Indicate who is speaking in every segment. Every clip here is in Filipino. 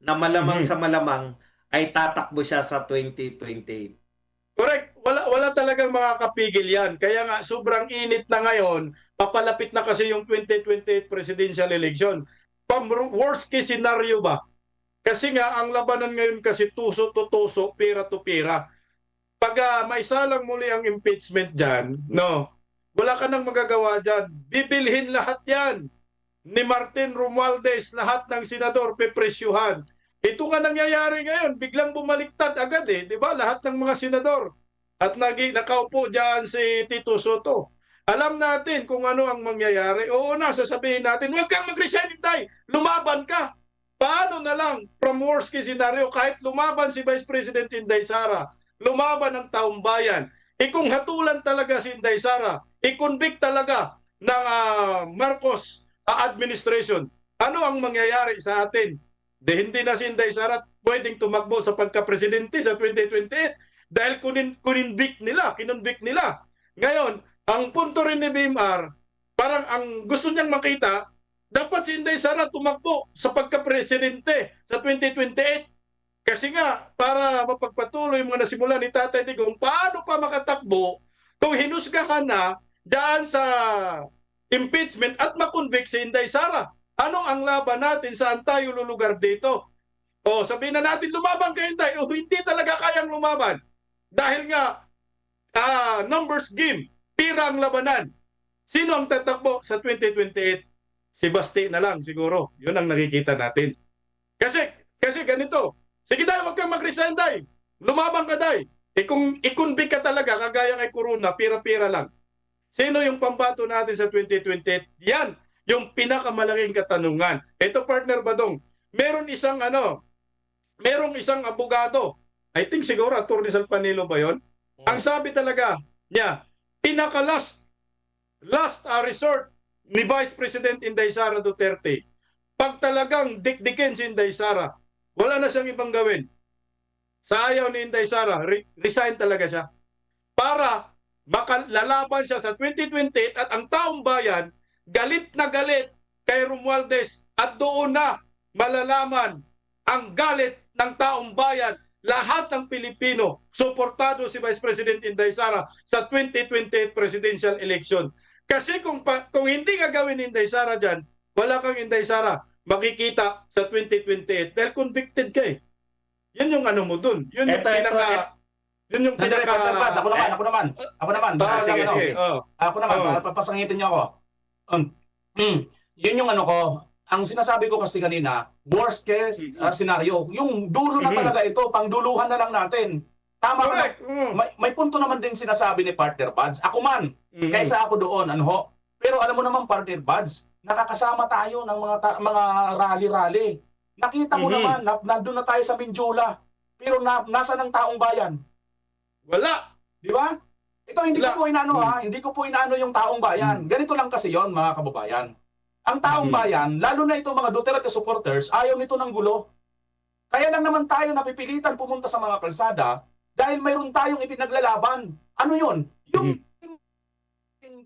Speaker 1: na malamang
Speaker 2: Mhm.
Speaker 1: sa malamang ay tatakbo siya sa 2028.
Speaker 2: Correct. Wala talagang makakapigil yan. Kaya nga, sobrang init na ngayon, papalapit na kasi yung 2028 presidential election. Worst case scenario ba? Kasi nga, ang labanan ngayon kasi tuso to tuso, pira to pira. Pag maisalang muli ang impeachment dyan, no, wala ka nang magagawa dyan. Bibilhin lahat yan ni Martin Romualdez, lahat ng senador pepresyuhan. Ito nga nangyayari ngayon, biglang bumaliktad agad eh, di ba? Lahat ng mga senador. At nakaupo dyan si Tito Soto. Alam natin kung ano ang mangyayari. Oo na, sasabihin natin, huwag kang mag-resign, Inday. Lumaban ka. Paano na lang, from worst case scenario, kahit lumaban si Vice President Inday Sara, lumaban ang taong bayan, kung hatulan talaga si Inday Sara, i-convict talaga ng Marcos administration, ano ang mangyayari sa atin? Hindi na si Inday Sara pwedeng tumakbo sa pagka-presidente sa 2028 dahil kinonvict nila. Ngayon, ang punto rin ni BMR, parang ang gusto niyang makita, dapat si Inday Sara tumakbo sa pagka-presidente sa 2028. Kasi nga, para mapagpatuloy yung mga nasimula ni Tatay Digong, paano pa makatakbo kung hinusgahan na dyan sa impeachment at makonvict si Inday Sara? Ano ang laban natin? Saan tayo lulugar dito? O sabihin na natin, lumaban kay Inday. O hindi talaga kayang lumaban. Dahil nga, numbers game, pira ang labanan. Sino ang tatakbo sa 2028? Si Basti na lang siguro. Yun ang nakikita natin. Kasi ganito, sige Day, wag kang mag-resign Day. Lumabang ka Day. Kung i-convict ka talaga, kagaya kay Corona, pira-pira lang. Sino yung pambato natin sa 2028? Yan, yung pinakamalaking katanungan. Ito partner Badong, merong isang abogado. I think siguro Attorney Salpanilo ba yon? Ang sabi talaga niya, last resort ni Vice President Inday Sara Duterte, pag talagang dikdikin si Inday Sara, wala na siyang ibang gawin. Sa ayaw ni Inday Sara, resign talaga siya. Para makalalaban siya sa 2028 at ang taong bayan, galit na galit kay Romualdez at doon na malalaman ang galit ng taong bayan. Lahat ng Pilipino, suportado si Vice President Inday Sara sa 2028 presidential election. Kasi kung hindi gagawin ni Inday Sara dyan, wala kang Inday Sara makikita sa 2028 dahil convicted ka eh. Yun yung ano mo dun. Yun yung yun yung
Speaker 3: Sandali, Partner Baz, ako naman.
Speaker 1: Sige,
Speaker 3: Ano,
Speaker 1: sige.
Speaker 3: Ako naman, papasangitin niyo ako. Um, Yun yung ano ko, ang sinasabi ko kasi kanina, worst case scenario, yung dulo na talaga ito, pangduluhan na lang natin. Tama ka
Speaker 2: Correct.
Speaker 3: na, may punto naman din sinasabi ni Partner Buds. Ako man, kaysa ako doon, ano ho. Pero alam mo naman, Partner Buds, nakakasama tayo ng mga rally-rally. Nakita mo naman, nandun na tayo sa Minjula. Pero nasa ng taong bayan.
Speaker 2: Wala.
Speaker 3: Di ba? Ito hindi ko po inaano hindi ko po inaano yung taong bayan. Ganito lang kasi yon mga kababayan. Ang taong bayan, lalo na itong mga Duterte supporters, ayaw nito ng gulo. Kaya lang naman tayo napipilitan pumunta sa mga kalsada dahil mayroon tayong ipinaglalaban. Ano yon? Yung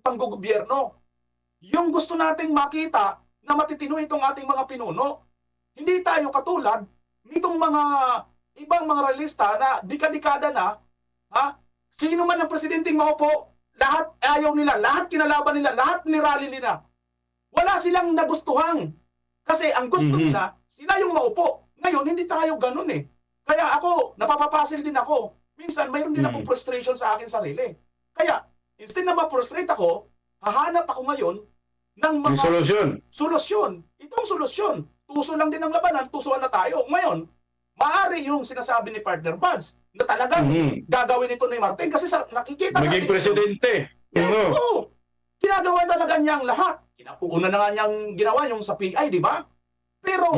Speaker 3: panggogobyerno. Yung gusto nating makita na matitino itong ating mga pinuno. Hindi tayo katulad nitong mga ibang mga realista na dikadikada na, sino man ang presidenteng maupo, lahat ayaw nila, lahat kinalaban nila, lahat nirally nila. Wala silang nagustuhan. Kasi ang gusto nila, sila yung maupo. Ngayon, hindi tayo ganun eh. Kaya ako, napapapasil din ako. Minsan, mayroon din akong frustration sa akin sarili. Kaya, instead na ma-frustrate ako, hahanap ako ngayon ng mga solusyon. Itong solusyon. Tuso lang din ang labanan, tusuan na tayo. Ngayon, maaari yung sinasabi ni Partner Buds na talagang gagawin ito ni Martin kasi nakikita natin.
Speaker 2: Maging presidente.
Speaker 3: Yes, oo. Ginagawa talaga niya ang lahat. Una na nga niyang ginawa yung sa PI, di ba? Pero,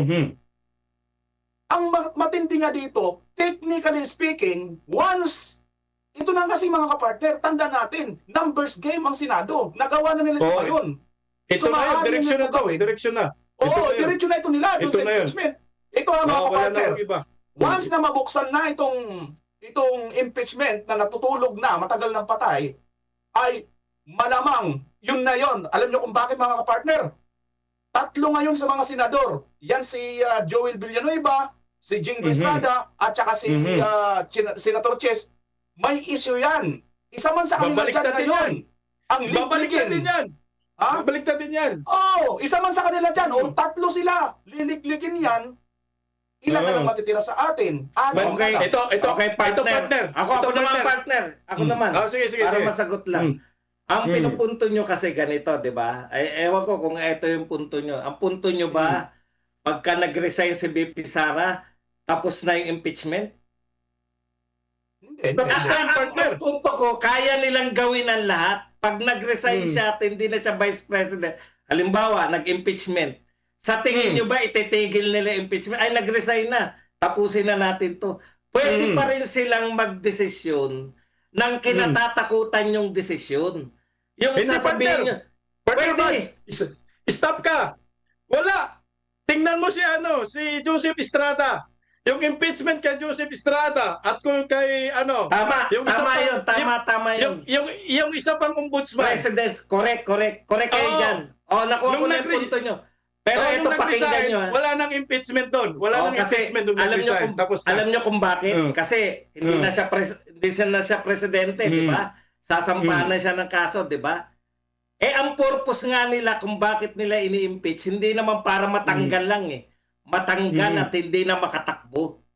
Speaker 3: ang matindi nga dito, technically speaking, once, ito na kasi mga kapartner, tanda natin, numbers game ang Senado. Nagawa na nila ito ngayon.
Speaker 2: Ito na yun, direksyon na to. Direksyon na.
Speaker 3: Oo, direksyon na ito nila doon sa impeachment. Ito ang mga kapartner. Once na mabuksan na itong impeachment na natutulog na, matagal ng patay, ay malamang, yun na yun. Alam nyo kung bakit mga kapartner? Tatlo ngayon sa mga senador. Yan si Joel Villanueva, si Jingo Estrada at saka si Senator Chess, may issue yan. Isa man sa kanila
Speaker 2: Babalik
Speaker 3: dyan
Speaker 2: natin
Speaker 3: ngayon. Ang
Speaker 2: Babalik
Speaker 3: ligligin.
Speaker 2: natin yan.
Speaker 3: Ha?
Speaker 2: Babalik natin yan.
Speaker 3: Oo, isa man sa kanila dyan. O tatlo sila. Liligligin yan. Ilan na lang matitira sa atin? Anim
Speaker 1: Okay.
Speaker 3: na lang.
Speaker 2: Ito,
Speaker 1: Okay, partner.
Speaker 2: partner.
Speaker 1: Ako
Speaker 2: Ito,
Speaker 1: naman, partner. Ako naman.
Speaker 2: Sige, sige,
Speaker 1: Para
Speaker 2: sige.
Speaker 1: masagot lang. Ang pinupunto nyo kasi ganito, di ba? Ay, ewan ko kung ito yung punto nyo. Ang punto nyo ba, pagka nag-resign si BP Sara, tapos na yung impeachment?
Speaker 3: Hindi.
Speaker 2: Tapos na yung partner.
Speaker 1: Ang punto ko, kaya nilang gawin ang lahat. Pag nag-resign siya at hindi na siya vice president, halimbawa, nag-impeachment, sa tingin nyo ba ititigil nila impeachment? Ay, nag-resign na. Tapusin na natin to. Pwede pa rin silang magdesisyon ng kinatatakutan yung desisyon. Yung
Speaker 2: Hindi,
Speaker 1: sasabihin
Speaker 2: partner.
Speaker 1: nyo,
Speaker 2: Partner
Speaker 1: pwede.
Speaker 2: Vance, stop ka. Wala. Tingnan mo si Joseph Estrada. Yung impeachment kay Joseph Estrada at kung kay
Speaker 1: Tama,
Speaker 2: yung isa
Speaker 1: tama
Speaker 2: pang-
Speaker 1: yun, tama yun.
Speaker 2: yung isa pang ombudsman.
Speaker 1: President, correct kayo
Speaker 2: Oo.
Speaker 1: dyan. Nakuha ko
Speaker 2: Nung
Speaker 1: na yung
Speaker 2: nag-res-
Speaker 1: punto nyo. Pero ito
Speaker 2: nung
Speaker 1: pakinggan
Speaker 2: nag-resign,
Speaker 1: nyo.
Speaker 2: wala nang impeachment doon. Wala nang
Speaker 1: Kasi
Speaker 2: impeachment doon
Speaker 1: alam nyo
Speaker 2: nag-resign.
Speaker 1: kung,
Speaker 2: Tapos na.
Speaker 1: alam nyo kung bakit? Kasi hindi na siya presidente, di ba? Sasampahan na siya ng kaso, di ba? Ang purpose nga nila kung bakit nila ini-impeach, hindi naman para matanggal lang eh. Matanggal at hindi na makatakbo.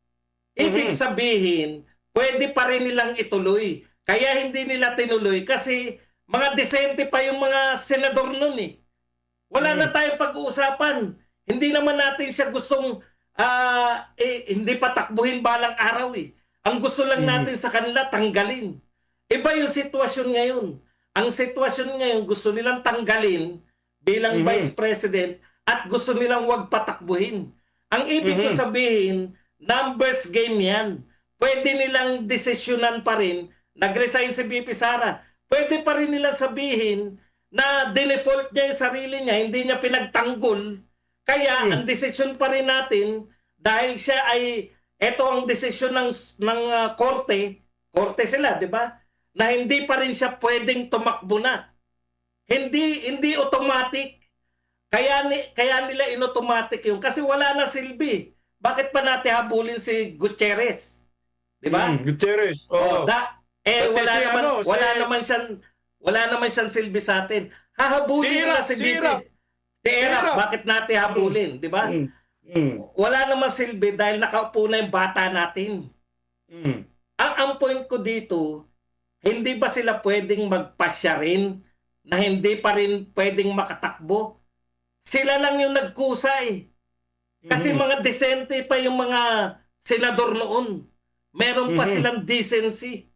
Speaker 1: Ibig sabihin, pwede pa rin nilang ituloy. Kaya hindi nila tinuloy kasi mga desente pa yung mga senador nun eh. Wala na tayong pag-uusapan. Hindi naman natin siya gustong hindi patakbuhin balang araw eh. Ang gusto lang natin sa kanila, tanggalin. Iba yung sitwasyon ngayon. Ang sitwasyon ngayon, gusto nilang tanggalin bilang vice president at gusto nilang wag patakbuhin. Ang ibig ko sabihin, numbers game yan. Pwede nilang desisyonan pa rin, nag-resign si BP Sara. Pwede pa rin nilang sabihin na dinefault niya yung sarili niya, hindi niya pinagtanggol. Kaya ang desisyon pa rin natin, dahil siya ay, eto ang desisyon ng korte sila, di ba? Na hindi pa rin siya pwedeng tumakbo na. Hindi automatic. Kaya nila in-automatic yung kasi wala na silbi. Bakit pa natin habulin si Gutierrez? 'Di ba?
Speaker 2: Gutierrez. Oo. Pati
Speaker 1: wala naman siyang silbi sa atin. Hahabulin nila si BP. Si Erap, bakit natin habulin, 'di ba? Wala naman silbi dahil nakaupo na yung bata natin. Ang point ko dito, hindi ba sila pwedeng magpasya rin na hindi pa rin pwedeng makatakbo? Sila lang yung nagkusa eh. Kasi mga decente pa yung mga senador noon. Meron pa silang decency.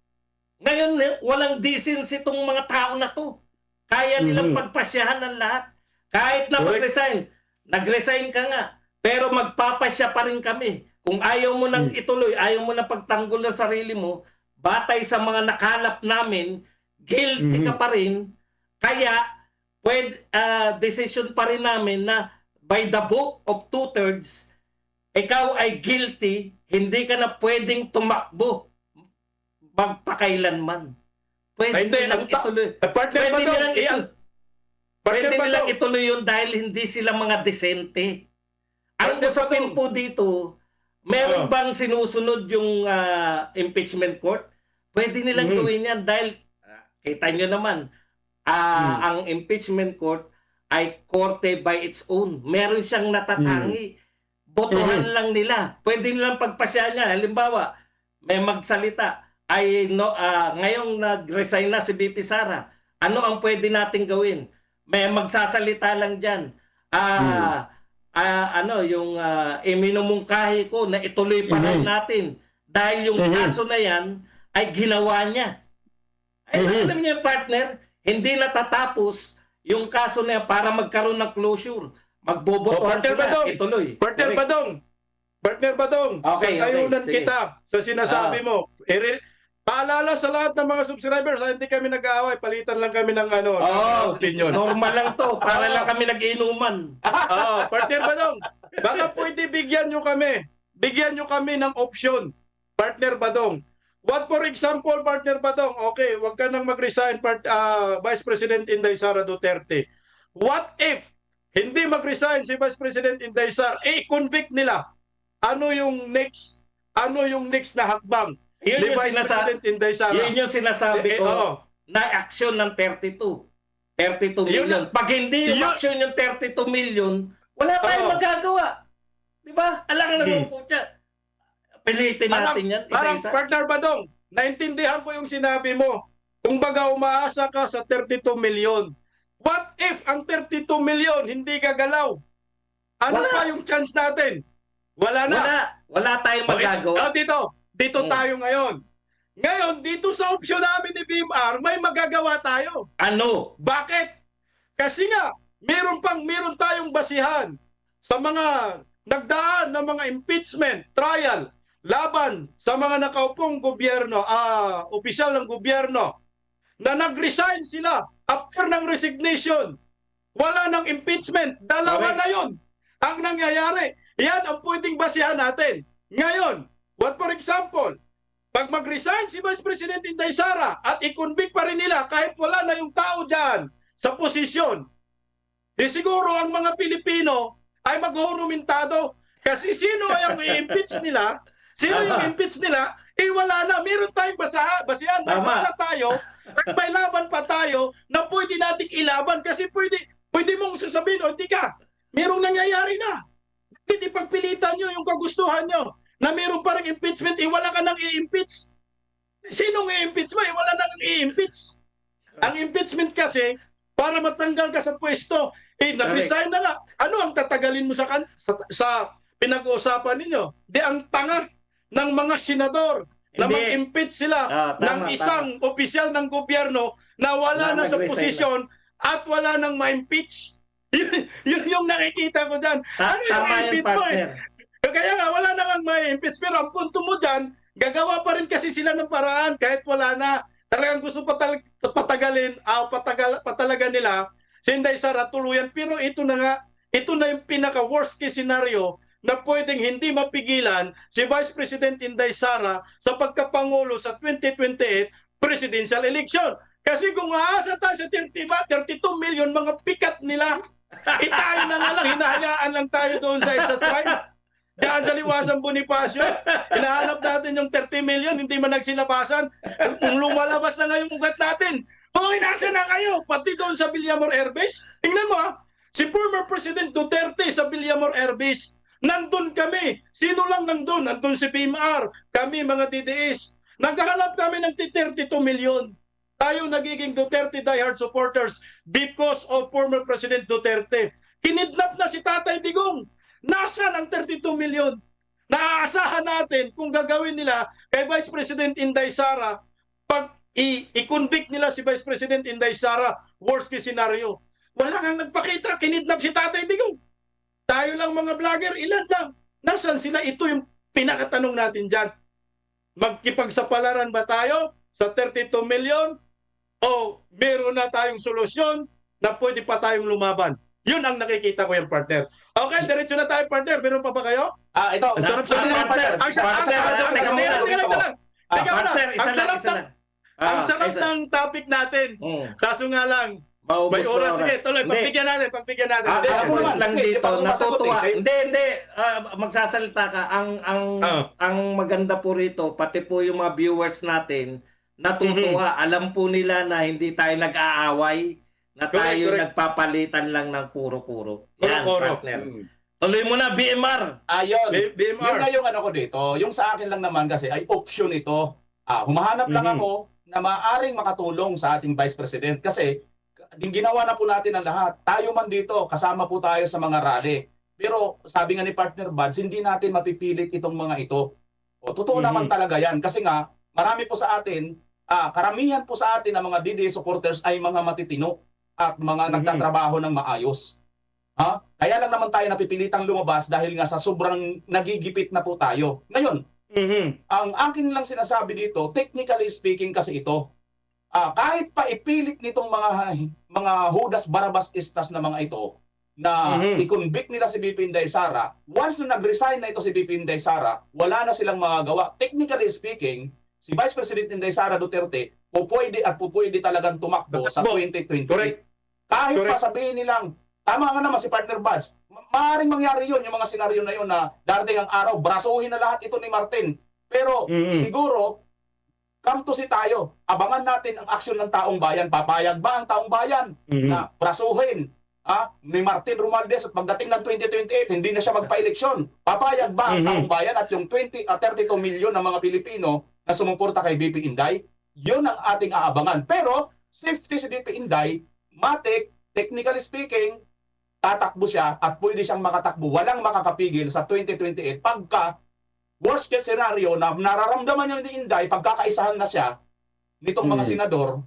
Speaker 1: Ngayon, walang decency itong mga tao na to. Kaya nilang pagpasyahan ng lahat. Kahit na mag-resign. Nag-resign ka nga. Pero magpapasya pa rin kami. Kung ayaw mo nang ituloy, ayaw mo na pagtanggol ng sarili mo, batay sa mga nakalap namin, guilty ka pa rin. Kaya, decision pa rin namin na by the vote of 2/3, ikaw ay guilty, hindi ka na pwedeng tumakbo magpakailanman. Pwede nilang ituloy. Pwede nilang ituloy yun dahil hindi sila mga desente. Ang usapin po dito, meron bang sinusunod yung impeachment court? Pwede nilang gawin yan dahil kita nyo naman, ang impeachment court ay korte by its own. Meron siyang natatangi. Botohan lang nila. Pwede nilang pagpasya niya. Halimbawa, may magsalita, ngayong nag-resign na si BP Sara, ano ang pwede nating gawin? May magsasalita lang dyan. Iminumungkahi ko na ituloy pa rin natin. Dahil yung kaso na yan ay ginawa niya. Alam niyo, partner, hindi natatapos yung kaso na yan para magkaroon ng closure. Magbobotohan sila, ituloy.
Speaker 2: Partner Badong,
Speaker 1: Okay,
Speaker 2: sa kayunan
Speaker 1: sige.
Speaker 2: kita sa sinasabi mo. Paalala sa lahat ng mga subscribers, hindi kami nag-aaway, palitan lang kami ng opinion.
Speaker 1: Normal lang to. Para lang kami nag-inuman.
Speaker 2: Partner Badong, baka pwede bigyan nyo kami. Bigyan nyo kami ng option. Partner Badong. What for example, Partner Badong, okay, wag ka nang mag-resign, Vice President Inday Sara Duterte. What if hindi mag-resign si Vice President Inday Sara, convict nila. ano yung next na hakbang
Speaker 1: Yun
Speaker 2: ni
Speaker 1: yung
Speaker 2: Vice
Speaker 1: sinasabi,
Speaker 2: President Inday Sara?
Speaker 1: yun yung sinasabi ko
Speaker 2: oo.
Speaker 1: na aksyon ng 32
Speaker 2: Yun
Speaker 1: million.
Speaker 2: lang.
Speaker 1: Pag hindi yung
Speaker 2: Yun-
Speaker 1: aksyon yung 32 million, wala tayong
Speaker 2: Oo.
Speaker 1: magagawa. Di ba? Alangan naman po siya. Pilitin natin yan,
Speaker 2: Parang
Speaker 1: isa-isa.
Speaker 2: partner Badong, naintindihan ko yung sinabi mo. Kung baga umaasa ka sa 32 million. What if ang 32 million hindi gagalaw? Ano
Speaker 1: Wala.
Speaker 2: pa yung chance natin? Wala na.
Speaker 1: Wala tayong magagawa.
Speaker 2: Dito tayo ngayon. Ngayon, dito sa opsyon namin ni BMR, may magagawa tayo.
Speaker 1: Ano?
Speaker 2: Bakit? Kasi nga, meron tayong basihan sa mga nagdaan ng mga impeachment trial laban sa mga nakaupong gobyerno, opisyal ng gobyerno, na nag-resign sila after ng resignation. Wala ng impeachment. Dalawa
Speaker 1: Correct.
Speaker 2: na yun. Ang nangyayari, yan ang pwedeng basihan natin. Ngayon, what for example, pag mag-resign si Vice President Inday Sara at i-convict pa rin nila kahit wala na yung tao dyan sa posisyon, siguro ang mga Pilipino ay maghurumentado kasi sino ay ang i-impeach nila? Sino yung impeach nila? Wala na. Meron tayong basihan. May
Speaker 1: Tama.
Speaker 2: bala tayo at may laban pa tayo na pwede nating ilaban kasi pwede mong sasabihin, o tika, merong nangyayari na. Hindi pagpilitan nyo yung kagustuhan nyo na meron parang impeachment, wala ka nang i-impeach. Sinong i-impeach mo? Wala nang i-impeach. Ang impeachment kasi, para matanggal ka sa pwesto, nag-resign na nga. Ano ang tatagalin mo sa pinag-uusapan ninyo? Di ang tanga ng mga senador na
Speaker 1: Hindi.
Speaker 2: mag-impeach sila ng
Speaker 1: Tama,
Speaker 2: isang opisyal ng gobyerno na wala na sa
Speaker 1: nag-resign
Speaker 2: posisyon at wala nang ma-impeach. Yun yung nakikita ko dyan. Ano yung
Speaker 1: Tama yan,
Speaker 2: impeach mo eh?
Speaker 1: partner.
Speaker 2: Kaya nga, wala namang may impeach. Pero ang punto mo dyan, gagawa pa rin kasi sila ng paraan kahit wala na. Talagang gusto patagalin, patalaga nila si Inday Sara tuluyan. Pero ito na nga, ito na yung pinaka-worst case scenario na pwedeng hindi mapigilan si Vice President Inday Sara sa pagkapangulo sa 2028 presidential election. Kasi kung aasa tayo sa 32 million mga pikat nila, tayo na nga lang, hinahayaan lang tayo doon sa excess right. Diyan sa Liwasang Bonifacio, hinahanap natin yung 30 million, hindi man nagsilabasan. Kung lumalabas na nga yung ugat natin, hoy, nasa na kayo? Pati doon sa Villamor Airbase. Tingnan mo si former President Duterte sa Villamor Airbase. Nandun kami. Sino lang nandun? Nandun si BMR. Kami mga DDS. Naghahanap kami ng 32 million. Tayo nagiging Duterte diehard supporters because of former President Duterte. Kinidnap na si Tatay Digong. Nasaan ang 32 million? Naaasahan natin kung gagawin nila kay Vice President Inday Sara pag i-convict nila si Vice President Inday Sara, worst case scenario. Wala kang nagpakita, kinidnap si Tatay Digong. Tayo lang mga vlogger, ilan lang. Nasaan sila? Ito yung pinakatanong natin dyan. Magkipagsapalaran ba tayo sa 32 million? O meron na tayong solusyon na pwede pa tayong lumaban? Yun ang nakikita ko yung partner. Okay, diretso na tayo partner. Meron pa ba kayo?
Speaker 3: Ito.
Speaker 2: Ang sarap sa
Speaker 1: partner. Teka muna. Partner,
Speaker 2: Ang sarap ng topic natin. Kaso nga lang, may oras. Sige, tuloy. Pagbigyan natin.
Speaker 3: alam mo naman,
Speaker 1: lang
Speaker 3: kasi
Speaker 1: dito,
Speaker 3: di pa sumasagot
Speaker 1: natutuwa.
Speaker 3: eh.
Speaker 1: Hindi. Magsasalita ka. Ang maganda po rito, pati po yung mga viewers natin, natutuwa. Alam po nila na hindi tayo nag-aaway, na tayo
Speaker 2: Correct.
Speaker 1: nagpapalitan lang ng kuro-kuro. Yan,
Speaker 2: Kuro-kuro.
Speaker 1: partner. Tuloy mo na, BMR.
Speaker 3: Ayun.
Speaker 2: BMR.
Speaker 3: Yun na yung ano ko dito. Yung sa akin lang naman kasi ay option ito. Humahanap lang ako na maaaring makatulong sa ating Vice President kasi ginawa na po natin ang lahat. Tayo man dito, kasama po tayo sa mga rally. Pero sabi nga ni Partner Buds, hindi natin mapipilit itong mga ito. Totoo naman talaga yan. Kasi nga, marami po sa atin, karamihan po sa atin ng mga DDA supporters ay mga matitino at mga nagtatrabaho ng maayos. Kaya lang naman tayo napipilitang lumabas dahil nga sa sobrang nagigipit na po tayo. Ngayon, ang akin lang sinasabi dito, technically speaking kasi ito, kahit pa ipilit nitong mga Judas Barabas Estas na mga ito, na i-convict nila si BP Inday Sara, once na nag-resign na ito si BP Inday Sara, wala na silang magagawa. Technically speaking, si Vice President Inday Sara Duterte, pupwede talagang tumakbo sa 2028.
Speaker 2: Correct.
Speaker 3: Kahit pa
Speaker 2: Correct.
Speaker 3: sabihin nilang, tama nga naman si Partner Buds, maaaring mangyari yun, yung mga senaryo na yun na darating ang araw, brasuhin na lahat ito ni Martin. Pero siguro, come to see tayo. Abangan natin ang aksyon ng taong bayan. Papayag ba ang taong bayan na brasuhin ni Martin Romualdez at pagdating ng 2028, hindi na siya magpa-eleksyon? Papayag ba ang taong bayan at yung 32 milyon ng mga Pilipino na sumuporta kay BP Inday? Yun ang ating aabangan. Pero, safety si BP Inday, matik, technically speaking, tatakbo siya at pwede siyang makatakbo. Walang makakapigil sa 2028 pagka worst case scenario na nararamdaman niya ni Inday, pagkakaisahan na siya nitong mga senador,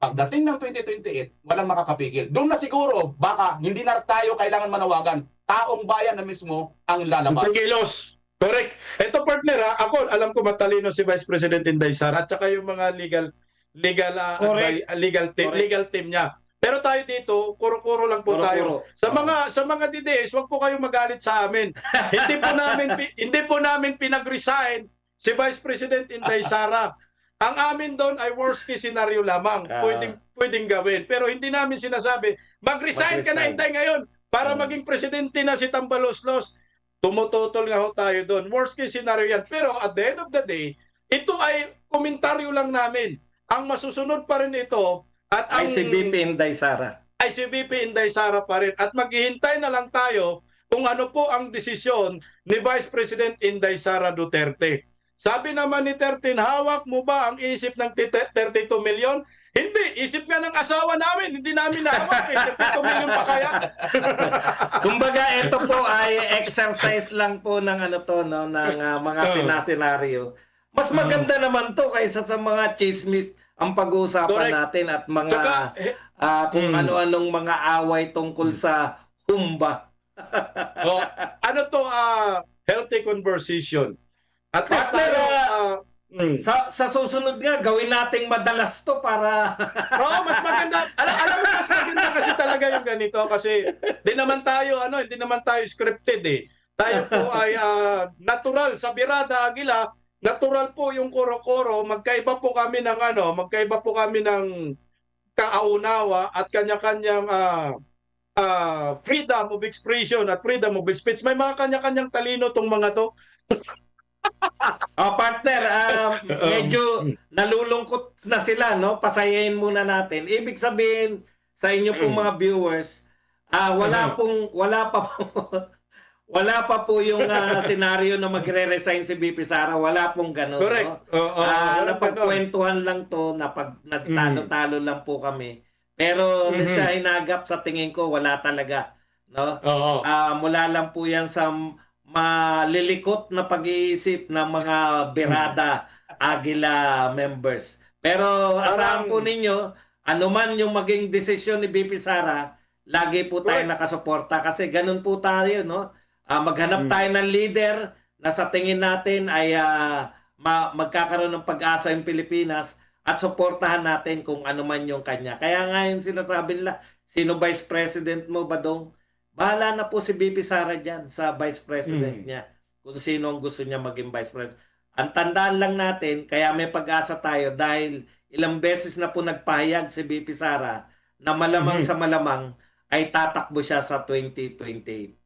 Speaker 3: pagdating ng 2028, walang makakapigil. Doon na siguro, baka hindi na tayo kailangan manawagan. Taong bayan na mismo ang lalabas.
Speaker 2: Kilos. Correct. Ito partner ako alam ko matalino si Vice President Inday Sara at saka yung mga legal team niya. Pero tayo dito, kuro-kuro lang po tayo. Sa mga DDS, wag po kayong magalit sa amin. hindi po namin pinag-resign si Vice President Inday Sara. Ang amin doon ay worst case scenario lamang. Pwedeng gawin. Pero hindi namin sinasabi, mag-resign ka na Inday ngayon para maging presidente na si Tambaloslos. Tumututol nga ho tayo doon. Worst case scenario yan. Pero at the end of the day, ito ay komentaryo lang namin. Ang masusunod pa rin ito at ang
Speaker 1: Ay si BP Inday Sara.
Speaker 2: Ay si BP Inday Sara pa rin. At maghihintay na lang tayo kung ano po ang desisyon ni Vice President Inday Sara Duterte. Sabi naman ni 13, hawak mo ba ang isip ng 32 milyon? Hindi, isip nga ng asawa namin, hindi namin nahawak. 32 milyon pa kaya?
Speaker 1: Kumbaga, ito po ay exercise lang po ng mga sinasenaryo. Mas maganda naman to kaysa sa mga chismis ang pag-uusapan natin at mga kung ano-anong mga away tungkol sa humba.
Speaker 2: Ano to, healthy conversation. At least tayo,
Speaker 1: sa susunod nga, gawin nating madalas to para...
Speaker 2: Oo, mas maganda. Alam mo, mas maganda kasi talaga yung ganito kasi hindi naman tayo scripted eh. Tayo po ay natural sa Birada Agila, natural po yung koro-koro, magkaiba po kami ng kaunawa at kanya-kanyang freedom of expression at freedom of speech. May mga kanya-kanyang talino tong mga to.
Speaker 1: Partner, medyo nalulungkot na sila, no? Pasayahin muna natin. Ibig sabihin sa inyo pong mga viewers, wala pa po yung senaryo na magre-resign si BP Sara. Wala pong ganun.
Speaker 2: Correct.
Speaker 1: No? Napagkwentuhan lang to, nagtalo-talo lang po kami. Pero sa hinagap sa tingin ko, wala talaga. No? Mula lang po yan sa malilikot na pag-iisip ng mga Birada Agila members. Pero asahan po ninyo, anuman yung maging desisyon ni BP Sara, lagi po tayo nakasuporta kasi ganun po tayo, no? Maghanap tayo ng leader na sa tingin natin ay magkakaroon ng pag-asa yung Pilipinas at suportahan natin kung anuman yung kanya. Kaya ngayon sinasabi nila, sino Vice President mo, Badong? Bahala na po si BP Sara dyan sa Vice President niya. Kung sino ang gusto niya maging Vice President. Ang tandaan lang natin, kaya may pag-asa tayo dahil ilang beses na po nagpahayag si BP Sara na malamang sa malamang ay tatakbo siya sa 2028.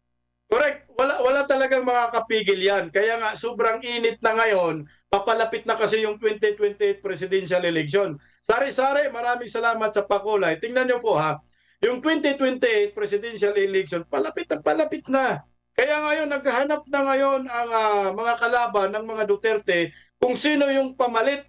Speaker 2: Correct. Wala talagang makakapigil yan. Kaya nga, sobrang init na ngayon, papalapit na kasi yung 2028 presidential election. Sari-sari, maraming salamat sa pakulay. Tingnan nyo po ha, yung 2028 presidential election, palapit na. Kaya ngayon, naghahanap na ngayon ang mga kalaban ng mga Duterte kung sino yung pamalit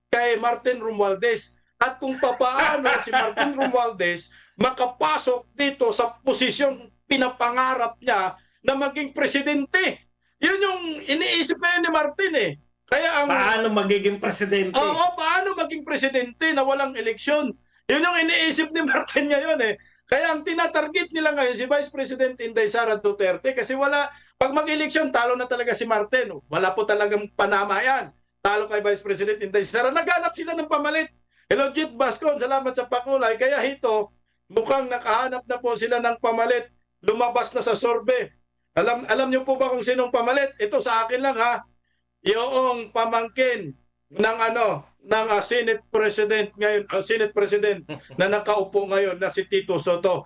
Speaker 2: kay Martin Romualdez at kung papaano si Martin Romualdez makapasok dito sa posisyon pinapangarap niya na maging presidente. Yun yung iniisip na ni Martin eh. Kaya
Speaker 1: paano magiging presidente?
Speaker 2: Oo, paano maging presidente na walang eleksyon? Yun yung iniisip ni Martin ngayon eh. Kaya ang tinatarget nila ngayon si Vice President Inday Sara Duterte kasi pag mag-eleksyon, talo na talaga si Martin. Wala po talagang panama yan. Talo kay Vice President Inday Sara. Naghanap sila ng pamalit. Hello, Jit Bascon. Salamat sa pakulay. Kaya ito, mukhang nakahanap na po sila ng pamalit. Lumabas na sa sorbe. Alam niyo po ba kung sinong pamalit? Ito sa akin lang ha. Yung pamangkin ng Senate President ngayon, Senate President na nakaupo ngayon na si Tito Soto.